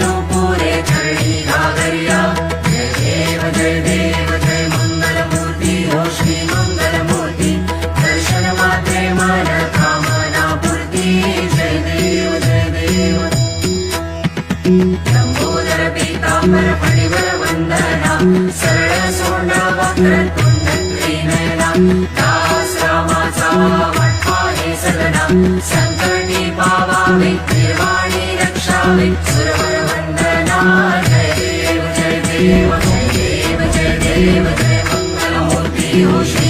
नुपुरे चरणी घागरिया जय देव जय मंगलमूर्ती हो श्री मंगलमूर्ती दर्शन मात्रे मन कामना पूर्ती जय देव लंबोदर पीतांबर फणिवर वंदना सरळ सोंड वक्रतुंड त्रिनयना दास रामाचा वटपा हे सदना संकटी पावावे निर्वाणी रक्षावे सुरवर वंदना जय देव जय मंगलमूर्ती हो श्री